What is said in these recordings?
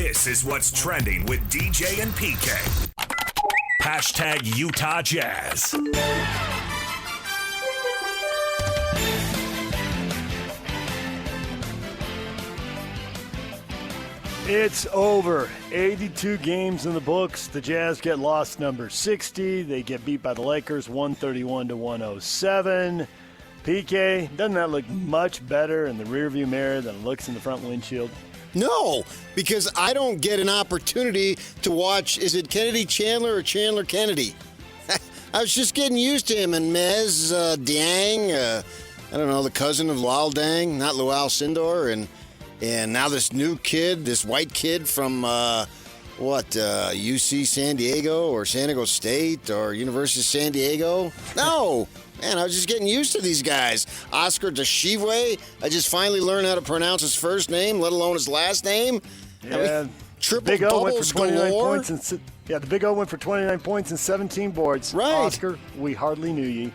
This is what's trending with DJ and PK. Hashtag Utah Jazz. It's over. 82 games in the books. The Jazz get loss number 60. They get beat by the Lakers 131-107. PK, doesn't that look much better in the rearview mirror than it looks in the front windshield? No, because I don't get an opportunity to watch, is it Kennedy Chandler or Chandler Kennedy? I was just getting used to him and Mez Diang, I don't know, the cousin of Luol Deng, not Luol Sindor, and now this new kid, this white kid from, UC San Diego or San Diego State or University of San Diego? No. Man, I was just getting used to these guys. Oscar Tshiebwe, I just finally learned how to pronounce his first name, let alone his last name. Yeah, I mean, triple Big O went for doubles 29 galore. points. The Big O went for 29 points and 17 boards. Right. Oscar, we hardly knew ye.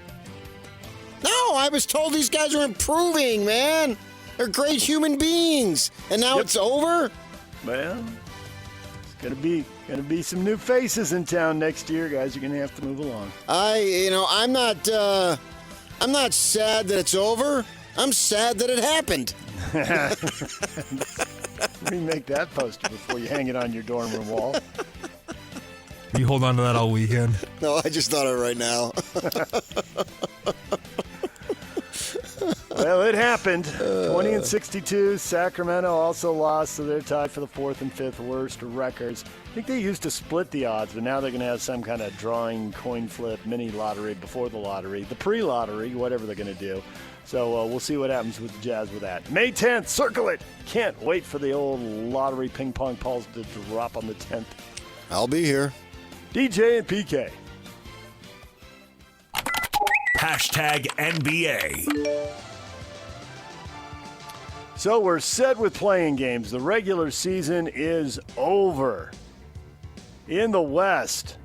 No, I was told these guys are improving, man. They're great human beings. And now it's over? Well, it's gonna be some new faces in town next year, guys. You're gonna have to move along. I'm not sad that it's over. I'm sad that it happened. Remake that poster before you hang it on your dorm room wall. You hold on to that all weekend. No, I just thought of it right now. Well, it happened. 20-62. Sacramento also lost, so they're tied for the fourth and fifth worst records. I think they used to split the odds, but now they're going to have some kind of drawing, coin flip, mini lottery before the lottery, the pre-lottery, whatever they're going to do. So we'll see what happens with the Jazz with that. May 10th, circle it. Can't wait for the old lottery ping pong balls to drop on the 10th. I'll be here. DJ and PK. Hashtag NBA. So we're set with playing games. The regular season is over. In the West,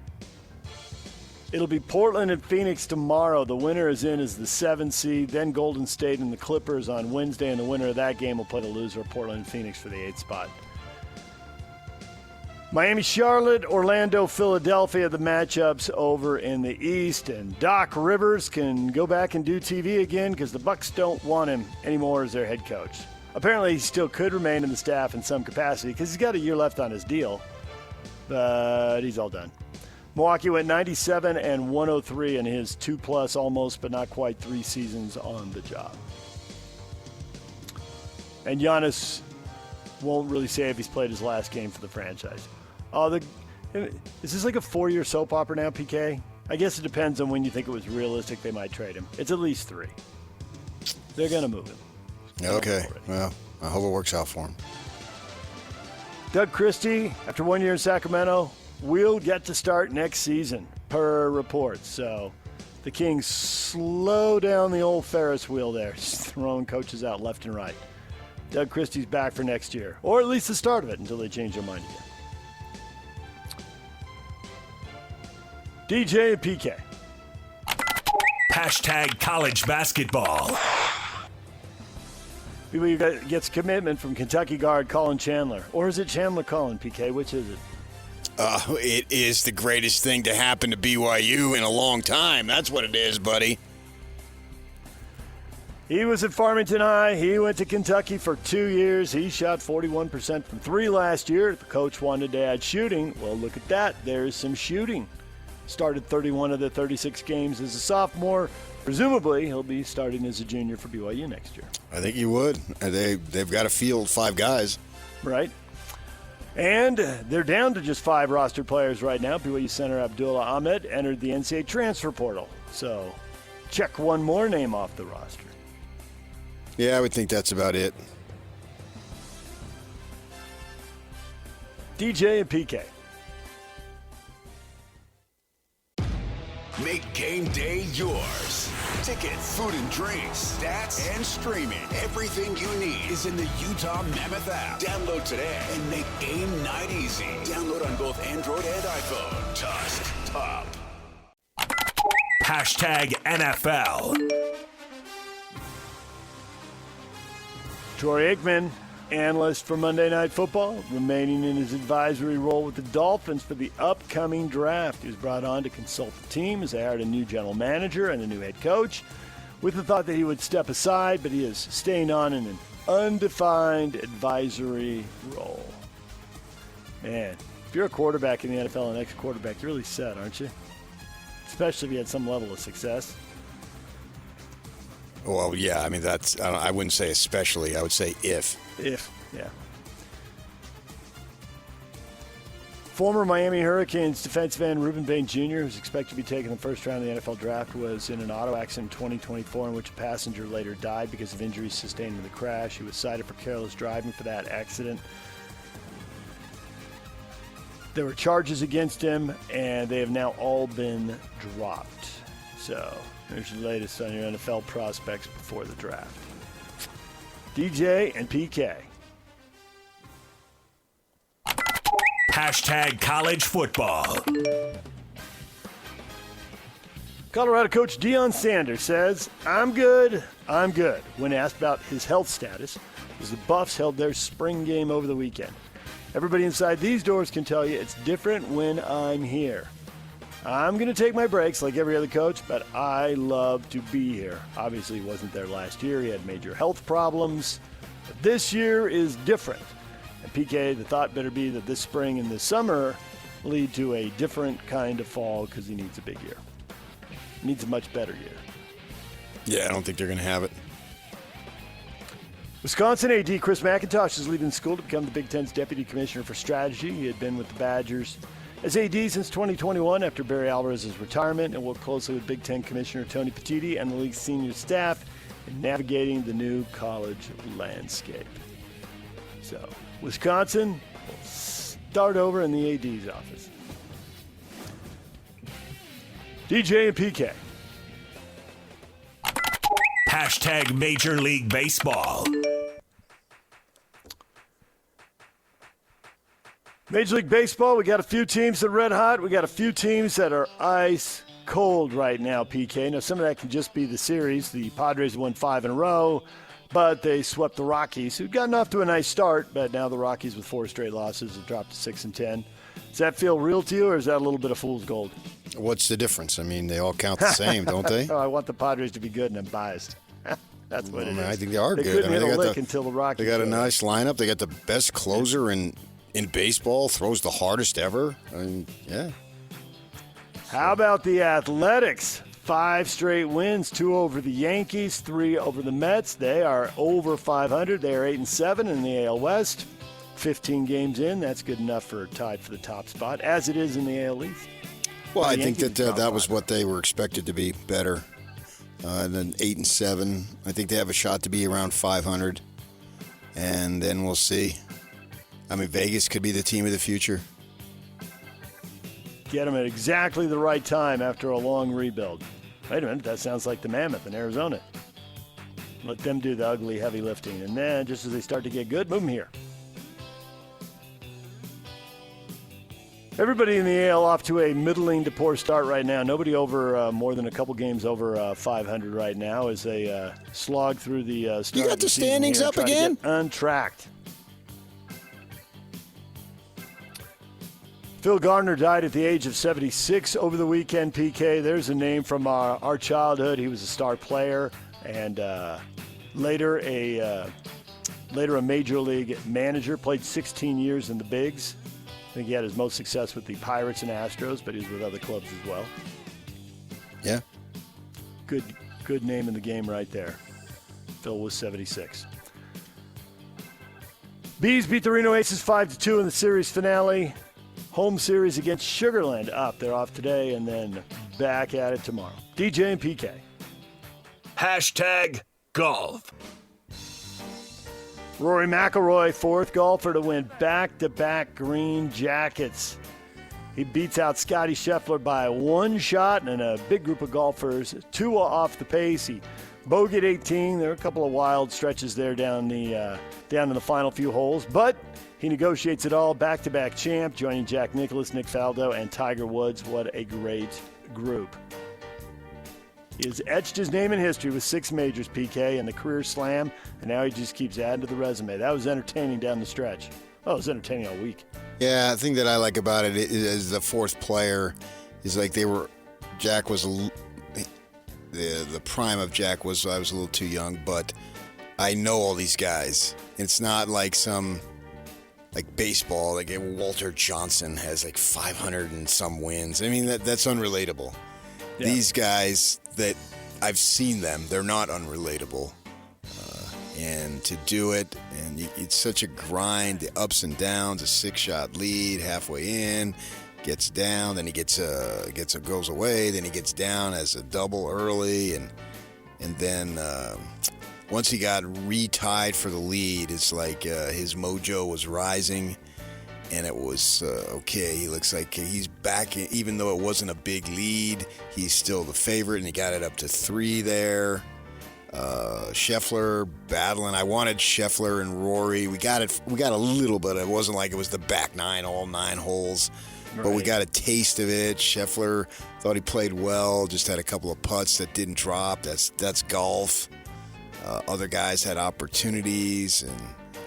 it'll be Portland and Phoenix tomorrow. The winner is in as the 7th seed. Then Golden State and the Clippers on Wednesday, and the winner of that game will play the loser of Portland and Phoenix for the 8th spot. Miami, Charlotte, Orlando, Philadelphia, the matchups over in the East. And Doc Rivers can go back and do TV again because the Bucks don't want him anymore as their head coach. Apparently, he still could remain in the staff in some capacity because he's got a year left on his deal. But he's all done. Milwaukee went 97 and 103 in his 2+ almost, but not quite 3 seasons on the job. And Giannis won't really say if he's played his last game for the franchise. Is this like a 4-year soap opera now, PK? I guess it depends on when you think it was realistic they might trade him. It's at least 3. They're going to move him. Okay. Well, I hope it works out for him. Doug Christie, after 1 year in Sacramento, will get to start next season, per reports. So the Kings slow down the old Ferris wheel there, just throwing coaches out left and right. Doug Christie's back for next year, or at least the start of it until they change their mind again. DJ and PK. Hashtag college basketball. BYU gets commitment from Kentucky guard Colin Chandler. Or is it Chandler Colin, PK? Which is it? It is the greatest thing to happen to BYU in a long time. That's what it is, buddy. He was at Farmington High. He went to Kentucky for 2 years. He shot 41% from 3 last year. The coach wanted to add shooting. Well, look at that. There's some shooting. Started 31 of the 36 games as a sophomore. Presumably, he'll be starting as a junior for BYU next year. I think you would. They've got to field 5 guys. Right. And they're down to just 5 rostered players right now. BYU center Abdullah Ahmed entered the NCAA transfer portal. So check one more name off the roster. Yeah, I would think that's about it. DJ and PK. Make game day yours. Tickets, food and drinks, stats, and streaming. Everything you need is in the Utah Mammoth app. Download today and make game night easy. Download on both Android and iPhone. Just top. Hashtag NFL. Troy Aikman analyst for Monday Night Football, remaining in his advisory role with the Dolphins for the upcoming draft. He was brought on to consult the team as they hired a new general manager and a new head coach, with the thought that he would step aside, but he is staying on in an undefined advisory role. Man, if you're a quarterback in the NFL, an ex-quarterback, you're really set, aren't you? Especially if you had some level of success. Well, yeah, I mean, I wouldn't say especially. I would say if. If, yeah. Former Miami Hurricanes defensive end Reuben Bain Jr., who's expected to be taken in the first round of the NFL draft, was in an auto accident in 2024 in which a passenger later died because of injuries sustained in the crash. He was cited for careless driving for that accident. There were charges against him, and they have now all been dropped. So there's the latest on your NFL prospects before the draft. DJ and PK. Hashtag college football. Colorado coach Deion Sanders says, I'm good. When asked about his health status, as the Buffs held their spring game over the weekend. Everybody inside these doors can tell you it's different when I'm here. I'm going to take my breaks like every other coach, but I love to be here. Obviously, he wasn't there last year. He had major health problems. But this year is different. And PK, the thought better be that this spring and this summer lead to a different kind of fall because he needs a big year. He needs a much better year. Yeah, I don't think they're going to have it. Wisconsin AD Chris McIntosh is leaving school to become the Big Ten's Deputy Commissioner for Strategy. He had been with the Badgers as AD since 2021 after Barry Alvarez's retirement and worked closely with Big Ten Commissioner Tony Petitti and the league's senior staff in navigating the new college landscape. So, Wisconsin will start over in the AD's office. DJ and PK. Hashtag Major League Baseball. Major League Baseball, we got a few teams that are red hot. We got a few teams that are ice cold right now, PK. Now, some of that can just be the series. The Padres won 5 in a row, but they swept the Rockies, who'd gotten off to a nice start, but now the Rockies with 4 straight losses have dropped to 6-10. Does that feel real to you, or is that a little bit of fool's gold? What's the difference? I mean, they all count the same, don't they? Oh, I want the Padres to be good, and I'm biased. That's what it is. I think they are they good. Couldn't hit a lick until the Rockies. They got a nice lineup. They got the best closer in baseball. Throws the hardest ever. I mean, yeah. How about the Athletics? 5 straight wins, 2 over the Yankees, 3 over the Mets. They are over 500. They are 8-7 in the AL West. 15 games in. That's good enough for tied for the top spot, as it is in the AL East. Well, I think that was what they were expected to be, better than 8-7. I think they have a shot to be around 500, and then we'll see. I mean, Vegas could be the team of the future. Get them at exactly the right time after a long rebuild. Wait a minute, that sounds like the Mammoth in Arizona. Let them do the ugly heavy lifting, and then just as they start to get good, move them here. Everybody in the AL off to a middling to poor start right now. Nobody over more than a couple games over 500 right now as they slog through the start. You got the standings up again? Untracked. Phil Garner died at the age of 76 over the weekend, PK. There's a name from our childhood. He was a star player and later a major league manager. Played 16 years in the bigs. I think he had his most success with the Pirates and Astros, but he was with other clubs as well. Yeah. Good name in the game right there. Phil was 76. Bees beat the Reno Aces 5-2 in the series finale. Home series against Sugarland up. They're off today and then back at it tomorrow. DJ and PK. Hashtag golf. Rory McIlroy, 4th golfer to win back-to-back green jackets. He beats out Scotty Scheffler by 1 shot and a big group of golfers, 2 off the pace. He bogeyed 18. There are a couple of wild stretches there down in the final few holes, but he negotiates it all. Back-to-back champ, joining Jack Nicklaus, Nick Faldo, and Tiger Woods. What a great group. He has etched his name in history with 6 majors, PK, and the career slam, and now he just keeps adding to the resume. That was entertaining down the stretch. Oh, it was entertaining all week. Yeah, the thing that I like about it is the fourth player is like Jack was, the prime of Jack was, I was a little too young, but I know all these guys. It's not like some, like baseball, like Walter Johnson has like 500 and some wins. I mean, that's unrelatable. Yeah. These guys that I've seen them, they're not unrelatable. And to do it, and it's such a grind, the ups and downs, a 6-shot lead, halfway in, gets down, then he goes away, then he gets down as a double early, and then once he got retied for the lead, it's like his mojo was rising, and it was okay. He looks like he's back, even though it wasn't a big lead, he's still the favorite, and he got it up to 3 there. Scheffler battling. I wanted Scheffler and Rory. We got a little bit. It wasn't like it was the back 9, all 9 holes. Right. But we got a taste of it. Scheffler thought he played well, just had a couple of putts that didn't drop. That's golf. Other guys had opportunities, and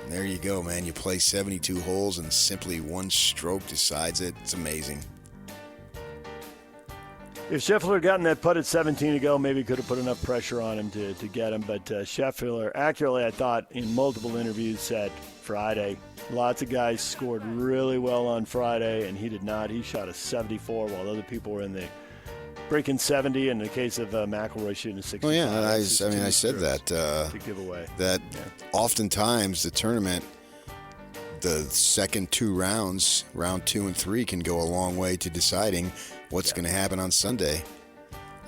there you go, man. You play 72 holes, and simply one stroke decides it. It's amazing. If Scheffler had gotten that putt at 17 to go, maybe he could have put enough pressure on him to get him. But Scheffler, accurately, I thought, in multiple interviews, said Friday. Lots of guys scored really well on Friday, and he did not. He shot a 74 while other people were in the breaking 70. In the case of McIlroy shooting a 65. Oh, yeah. I said that. To give away. Oftentimes the tournament, the second 2 rounds, round 2 and 3, can go a long way to deciding what's going to happen on Sunday.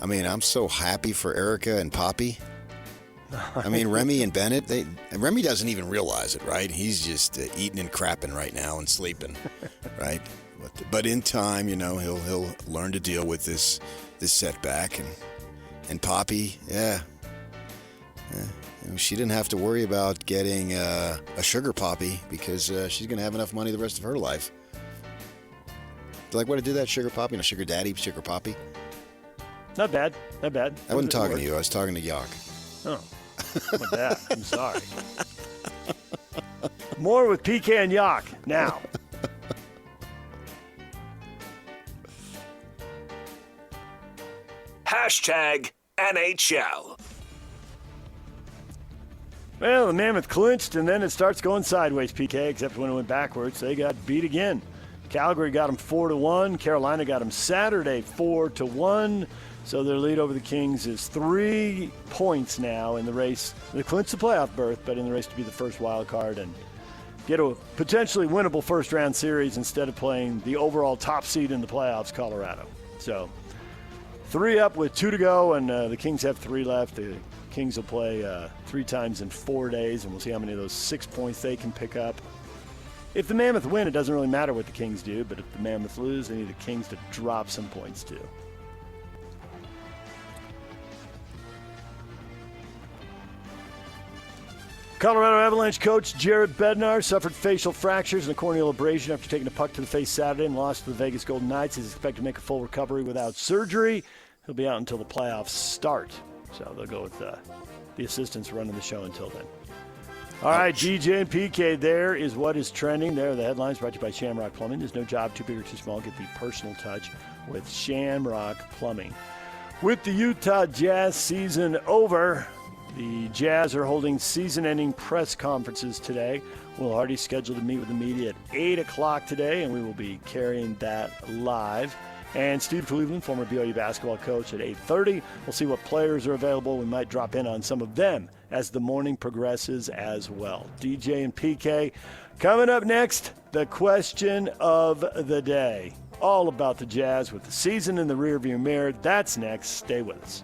I mean, I'm so happy for Erica and Poppy. I mean, Remy and Bennett, Remy doesn't even realize it, right? He's just eating and crapping right now and sleeping, right? But in time, he'll learn to deal with this setback. And Poppy, she didn't have to worry about getting a sugar poppy because she's going to have enough money the rest of her life. Like, what to do that sugar poppy? Sugar daddy, sugar poppy? Not bad. I wasn't talking to you. I was talking to Yock. Oh, my bad. I'm sorry. More with PK and Yock now. #NHL. Well, the Mammoth clinched, and then it starts going sideways, PK, except when it went backwards. They got beat again. Calgary got them 4-1. Carolina got them Saturday 4-1. So their lead over the Kings is 3 points now in the race. They clinched the playoff berth, but in the race to be the first wild card and get a potentially winnable first-round series instead of playing the overall top seed in the playoffs, Colorado. So 3 up with 2 to go, and the Kings have 3 left. The Kings will play 3 times in 4 days, and we'll see how many of those 6 points they can pick up. If the Mammoth win, it doesn't really matter what the Kings do, but if the Mammoth lose, they need the Kings to drop some points too. Colorado Avalanche coach Jared Bednar suffered facial fractures and a corneal abrasion after taking a puck to the face Saturday and lost to the Vegas Golden Knights. He's expected to make a full recovery without surgery. He'll be out until the playoffs start, so they'll go with the assistants running the show until then. All right, DJ and PK, there is what is trending. There are the headlines brought to you by Shamrock Plumbing. There's no job too big or too small. Get the personal touch with Shamrock Plumbing. With the Utah Jazz season over, the Jazz are holding season-ending press conferences today. Will Hardy's scheduled to meet with the media at 8 o'clock today, and we will be carrying that live. And Steve Cleveland, former BYU basketball coach, at 8:30. We'll see what players are available. We might drop in on some of them as the morning progresses as well. DJ and PK. Coming up next, the question of the day. All about the Jazz with the season in the rearview mirror. That's next. Stay with us.